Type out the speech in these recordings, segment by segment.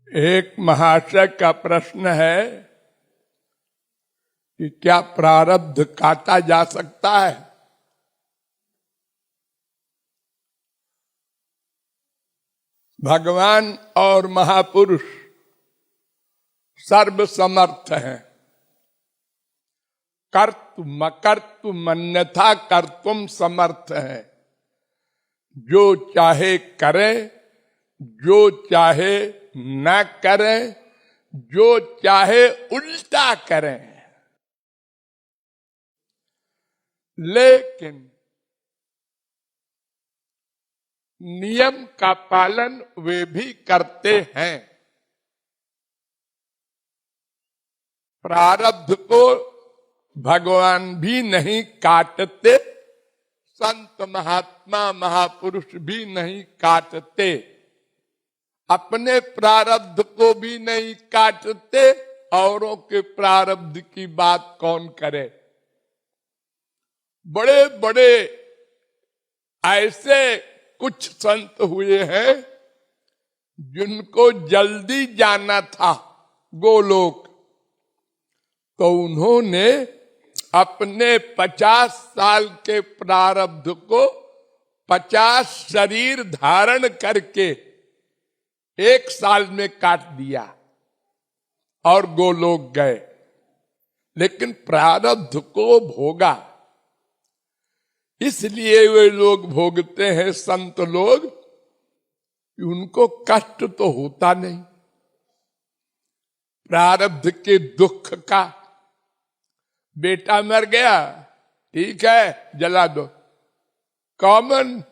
एक महाशय का प्रश्न है कि क्या प्रारब्ध काटा जा सकता है? भगवान और महापुरुष सर्वसमर्थ हैं। कर्तुम अकर्तुम अन्यथा कर्तुम समर्थ है। जो चाहे करे, जो चाहे न करे, जो चाहे उल्टा करे। लेकिन नियम का पालन वे भी करते हैं। प्रारब्ध को भगवान भी नहीं काटते, संत महात्मा महापुरुष भी नहीं काटते, अपने प्रारब्ध को भी नहीं काटते, औरों के प्रारब्ध की बात कौन करे। बड़े बड़े ऐसे कुछ संत हुए हैं जिनको जल्दी जाना था गोलोक, तो उन्होंने अपने 50 साल के प्रारब्ध को 50 शरीर धारण करके 1 साल में काट दिया और गोलोक गए। लेकिन प्रारब्ध को भोगा, इसलिए वे लोग भोगते हैं संत लोग, उनको कष्ट तो होता नहीं प्रारब्ध के दुख का। बेटा मर गया, ठीक है जला दो, कॉमन।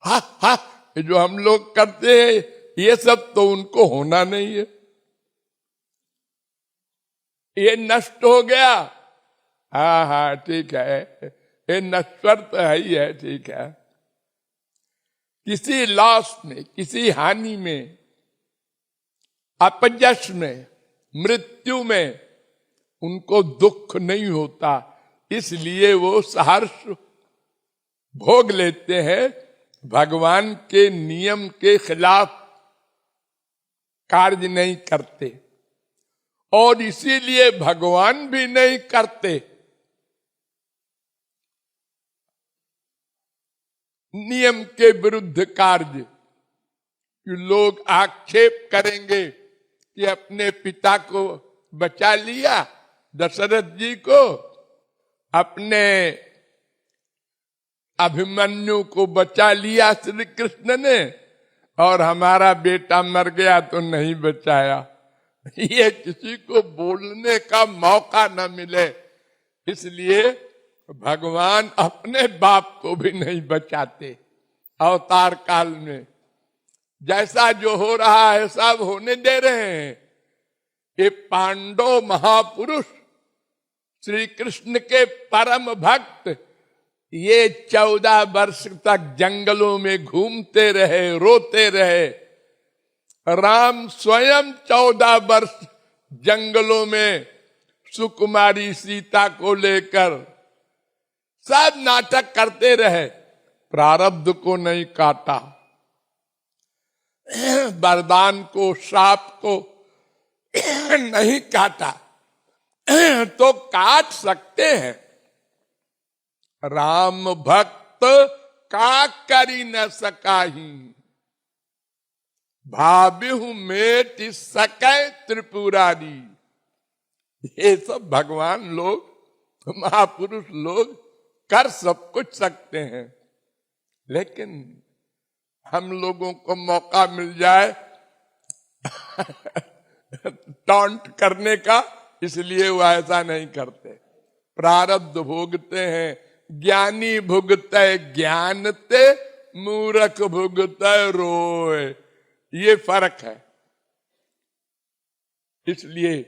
हा हा, जो हम लोग करते हैं ये सब तो उनको होना नहीं है। ये नष्ट हो गया, हाँ हाँ ठीक है, ये नश्वर तो है ही है, ठीक है। किसी लॉस में, किसी हानि में, अपयश में, मृत्यु में उनको दुख नहीं होता, इसलिए वो सहर्ष भोग लेते हैं। भगवान के नियम के खिलाफ कार्य नहीं करते, और इसीलिए भगवान भी नहीं करते। नियम के विरुद्ध कार्य लोग आक्षेप करेंगे कि अपने पिता को बचा लिया, दशरथ जी को, अपने अभिमन्यु को बचा लिया श्री कृष्ण ने, और हमारा बेटा मर गया तो नहीं बचाया। ये किसी को बोलने का मौका न मिले, इसलिए भगवान अपने बाप को भी नहीं बचाते। अवतार काल में जैसा जो हो रहा है सब होने दे रहे हैं। ये पांडव महापुरुष श्री कृष्ण के परम भक्त, ये 14 वर्ष तक जंगलों में घूमते रहे, रोते रहे। राम स्वयं 14 वर्ष जंगलों में सुकुमारी सीता को लेकर सब नाटक करते रहे, प्रारब्ध को नहीं काटा, वरदान को, शाप को नहीं काटा। तो काट सकते हैं। राम भक्त का करी न सकाही, भाव्यु मेट सकै त्रिपुरारी। ये सब भगवान लोग, महापुरुष लोग कर सब कुछ सकते हैं। लेकिन हम लोगों को मौका मिल जाए टॉन्ट करने का, इसलिए वो ऐसा नहीं करते। प्रारब्ध भोगते हैं। ज्ञानी भुगते ज्ञानते, मूर्ख भुगते रोए, ये फर्क है। इसलिए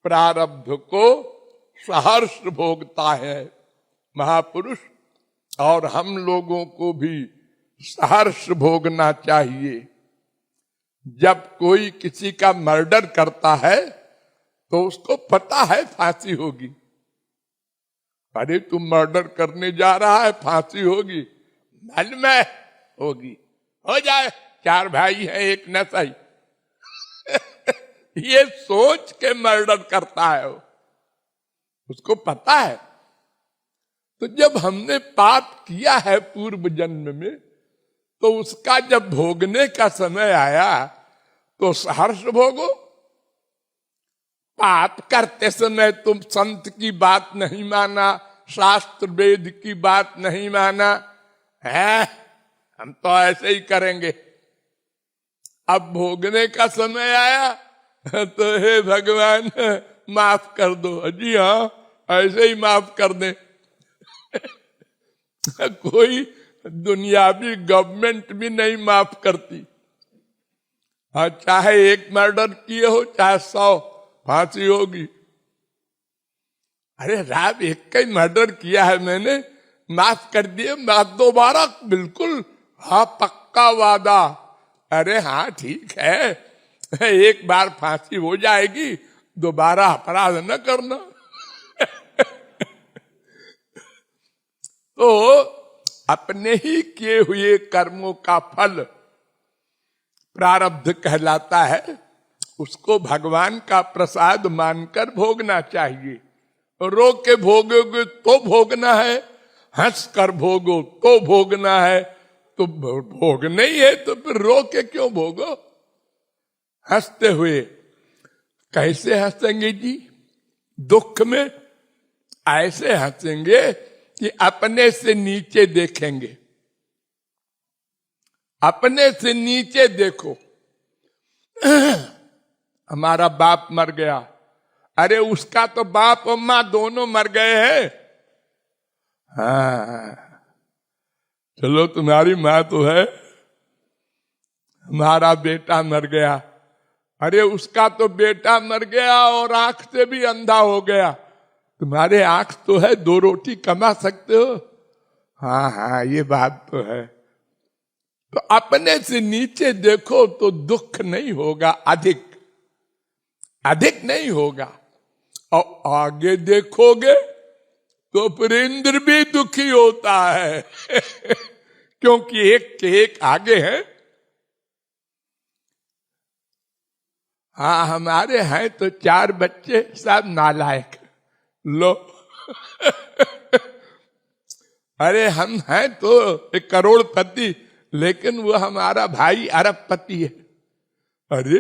प्रारब्ध को सहर्ष भोगता है महापुरुष, और हम लोगों को भी सहर्ष भोगना चाहिए। जब कोई किसी का मर्डर करता है तो उसको पता है फांसी होगी। अरे तुम मर्डर करने जा रहा है, फांसी होगी, मालूम है होगी, हो जाए, 4 भाई है एक न सही, ये सोच के मर्डर करता है वो, उसको पता है। तो जब हमने पाप किया है पूर्व जन्म में, तो उसका जब भोगने का समय आया तो हर्ष भोगो। पाप करते समय तुम संत की बात नहीं माना, शास्त्र वेद की बात नहीं माना है, हम तो ऐसे ही करेंगे। अब भोगने का समय आया तो हे भगवान माफ कर दो। जी हाँ, ऐसे ही माफ कर दे। कोई दुनियावी गवर्नमेंट भी नहीं माफ करती। हाँ, चाहे एक मर्डर किए हो चाहे 100, फांसी होगी। अरे राम, एक का ही मर्डर किया है मैंने, माफ कर दिए, माफ दोबारा बिल्कुल, हाँ पक्का वादा। अरे हाँ ठीक है, एक बार फांसी हो जाएगी, दोबारा अपराध न करना। तो अपने ही किए हुए कर्मों का फल प्रारब्ध कहलाता है, उसको भगवान का प्रसाद मानकर भोगना चाहिए। रो के भोगोगे तो भोगना है, हंस कर भोगो तो भोगना है। तो भोगना ही है तो फिर रो के क्यों भोगो? हंसते हुए कैसे हंसेंगे जी? दुख में ऐसे हंसेंगे कि अपने से नीचे देखेंगे। अपने से नीचे देखो। हमारा बाप मर गया, अरे उसका तो बाप और मां दोनों मर गए हैं। हाँ चलो, तुम्हारी मां तो है। हमारा बेटा मर गया, अरे उसका तो बेटा मर गया और आंख से भी अंधा हो गया। तुम्हारे आंख तो है, 2 रोटी कमा सकते हो। हाँ हाँ, ये बात तो है। तो अपने से नीचे देखो तो दुख नहीं होगा, अधिक नहीं होगा। और आगे देखोगे तो फिर इंद्र भी दुखी होता है। क्योंकि एक के एक आगे है। हाँ, हमारे हैं तो 4 बच्चे, सब नालायक। लो अरे हम हैं तो 1 करोड़पति, लेकिन वो हमारा भाई अरबपति है। अरे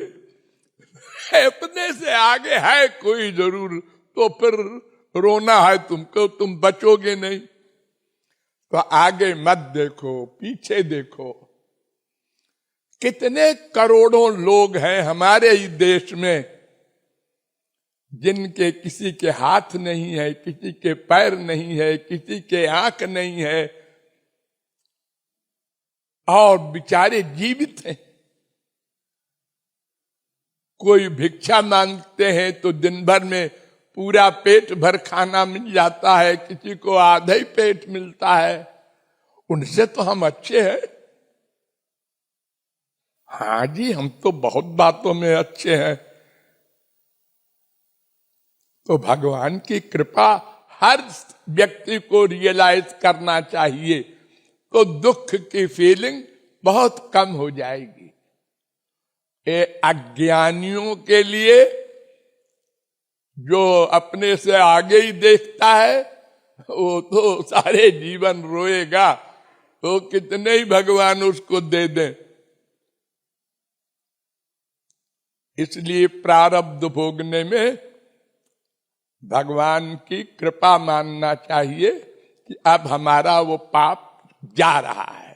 अपने से आगे है कोई जरूर, तो फिर रोना है तुमको, तुम बचोगे नहीं। तो आगे मत देखो, पीछे देखो। कितने करोड़ों लोग हैं हमारे ही देश में जिनके किसी के हाथ नहीं है, किसी के पैर नहीं है, किसी के आंख नहीं है, और बेचारे जीवित हैं। कोई भिक्षा मांगते हैं तो दिन भर में पूरा पेट भर खाना मिल जाता है, किसी को आधा ही पेट मिलता है। उनसे तो हम अच्छे हैं। हाँ जी, हम तो बहुत बातों में अच्छे हैं। तो भगवान की कृपा हर व्यक्ति को रियलाइज करना चाहिए, तो दुख की फीलिंग बहुत कम हो जाएगी। ये अज्ञानियों के लिए, जो अपने से आगे ही देखता है, वो तो सारे जीवन रोएगा, तो कितने ही भगवान उसको दे दें। इसलिए प्रारब्ध भोगने में भगवान की कृपा मानना चाहिए कि अब हमारा वो पाप जा रहा है।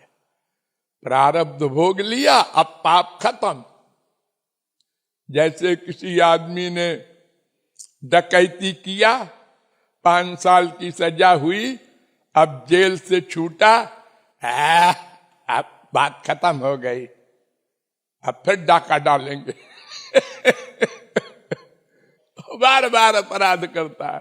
प्रारब्ध भोग लिया, अब पाप खत्म। जैसे किसी आदमी ने डकैती किया, 5 साल की सजा हुई, अब जेल से छूटा, अब बात खत्म हो गई, अब फिर डाका डालेंगे। बार बार अपराध करता है।